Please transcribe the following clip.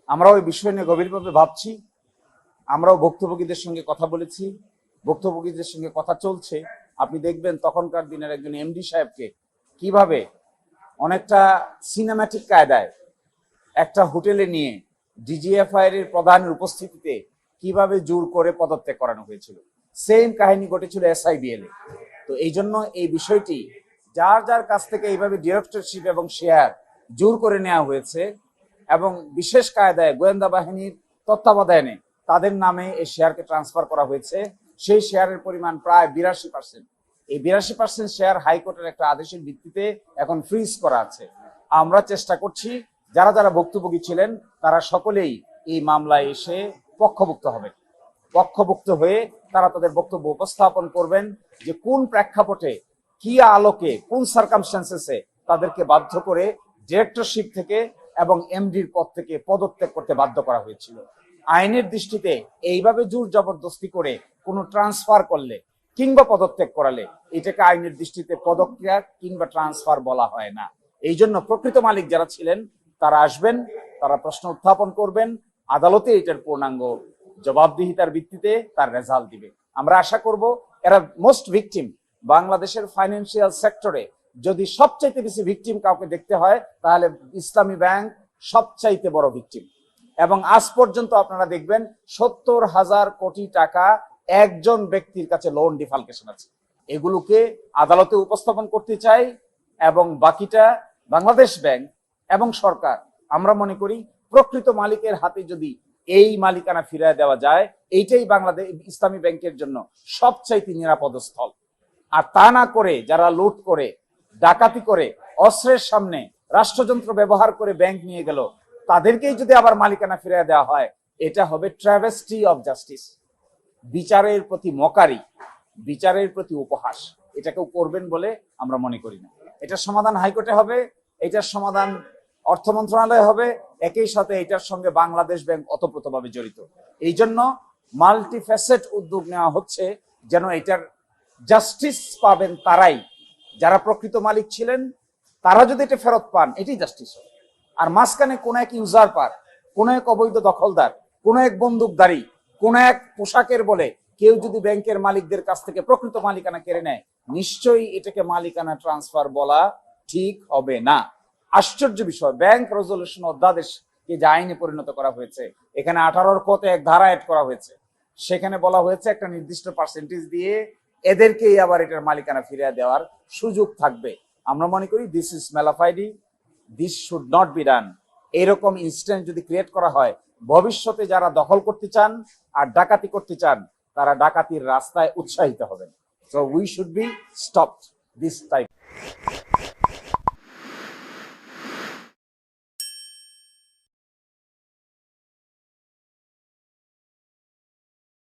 আমরাও এই বিষয় নিয়ে গভীরভাবে ভাবছি। আমরাও ভুক্তভোগীদের সঙ্গে কথা বলেছি, ভুক্তভোগীদের সঙ্গে কথা চলছে। আপনি দেখবেন তখনকার দিনের একজন এমডি সাহেবকে কিভাবে অনেকটা সিনেম্যাটিক কায়দায় একটা হোটেলে নিয়ে ডিজিএফআই এর প্রধানের উপস্থিতিতে কিভাবে জোর করে পদত্যাগ করানো হয়েছিল। সেম কাহিনী ঘটেছিল এসআইবিএল এ। তো এই জন্য এই বিষয়টি যার যার কাছ থেকে এইভাবে ডিরেক্টরশিপ এবং শেয়ার জোর করে নেওয়া হয়েছে এবং বিশেষ কায়দায় গোয়েন্দা বাহিনীর তত্ত্বাবধানে তাদের নামে এই শেয়ারকে ট্রান্সফার করা হয়েছে। সেই শেয়ারের পরিমাণ প্রায় 82%। এই 82% শেয়ার হাইকোর্টের একটা আদেশের ভিত্তিতে এখন ফ্রিজ করা আছে। আমরা চেষ্টা করছি যারা যারা ভুক্তভোগী ছিলেন তারা সকলেই এই মামলায় এসে পক্ষভুক্ত হবেন। পক্ষভুক্ত হয়ে তারা তাদের বক্তব্য উপস্থাপন করবেন যে কোন প্রেক্ষাপটে, কি আলোকে, কোন সার্কামস্ট্যান্সেসে তাদেরকে বাধ্য করে ডিরেক্টরশিপ থেকে এবং এমডির পদ থেকে পদত্যাগ করতে বাধ্য করা হয়েছিল। আইনের দৃষ্টিতে এইভাবে জোর জবরদস্তি করে কোনো ট্রান্সফার করলে কিংবা পদত্যাগ করালে এটাকে আইনের দৃষ্টিতে পদত্যাগ কিংবা ট্রান্সফার বলা হয় না। এই জন্য প্রকৃত মালিক যারা ছিলেন তারা আসবেন, তারা প্রশ্ন উত্থাপন করবেন, আদালতে এটার পূর্ণাঙ্গ জবাবদিহিতার ভিত্তিতে তার রেজাল্ট দিবে। আমরা আশা করব এরা মোস্ট ভিকটিম। বাংলাদেশের ফাইন্যান্সিয়াল সেক্টরে যদি সবচাইতে বেশি ভিকটিম কাউকে দেখতে হয় তাহলে ইসলামী ব্যাংক সবচাইতে বড় ভিকটিম। এবং আজ পর্যন্ত আপনারা দেখবেন 70,000 কোটি টাকা একজন ব্যক্তির কাছে লোন ডিফালকেশন আছে। এগুলোকে আদালতে উপস্থাপন করতে চাই এবং বাকিটা বাংলাদেশ ব্যাংক এবং সরকার, আমরা মনে করি প্রকৃত মালিকের হাতে যদি এই মালিকানা ফিরিয়ে দেওয়া যায়, এইটাই বাংলাদেশ ইসলামী ব্যাংকের জন্য সবচাইতে নিরাপদ স্থল। আর তা না করে যারা লুট করে, ডাকাতি করে, অস্ত্রের সামনে রাষ্ট্রযন্ত্র ব্যবহার করে ব্যাংক নিয়ে গেল, তাদেরকেই যদি আবার মালিকানা ফিরিয়ে দেওয়া হয়, এটা হবে ট্র্যাভেস্টি অফ জাস্টিস। বিচারের প্রতি মকারি, বিচারের প্রতি উপহাস। এটা কেউ করবেন বলে আমরা মনে করি না। এটার সমাধান হাইকোর্টে হবে, এটার সমাধান অর্থ মন্ত্রণালয় হবে, একই সাথে এটার সঙ্গে বাংলাদেশ ব্যাংক ওতপ্রোতভাবে জড়িত। এই জন্য মাল্টিফ্যাসেট উদ্যোগ নেওয়া হচ্ছে যেন এটার জাস্টিস পাবেন তারাই যারা প্রকৃত মালিক ছিলেন। তারা যদি এটা ফেরত পান, এটাই জাস্টিস। আর মাঝখানে কোন এক ইউজার পার, কোন এক অবৈধ দখলদার, কোন এক বন্দুকধারী, কোন এক পোশাকের বলে কেউ যদি ব্যাংকের মালিকদের কাছ থেকে প্রকৃত মালিকানা কেড়ে নেয়, নিশ্চয়ই এটাকে মালিকানা ট্রান্সফার বলা ঠিক হবে না। আশ্চর্য বিষয়, ব্যাংক রেজলিউশন অধ্যাদেশকে যে আইনে পরিণত করা হয়েছে, এখানে 18 পথে এক ধারা অ্যাড করা হয়েছে। সেখানে বলা হয়েছে একটা নির্দিষ্ট পার্সেন্টেজ দিয়ে এদেরকেই আবার এটার মালিকানা ফিরিয়ে দেওয়ার সুযোগ থাকবে। আমরা মনে করি this is malafide, this should not be done. এরকম ইনসিডেন্ট যদি ক্রিয়েট করা হয়, ভবিষ্যতে যারা দখল করতে চান আর ডাকাতি করতে চান তারা ডাকাতির রাস্তায় উৎসাহিত হবেন। So we should be stopped this type.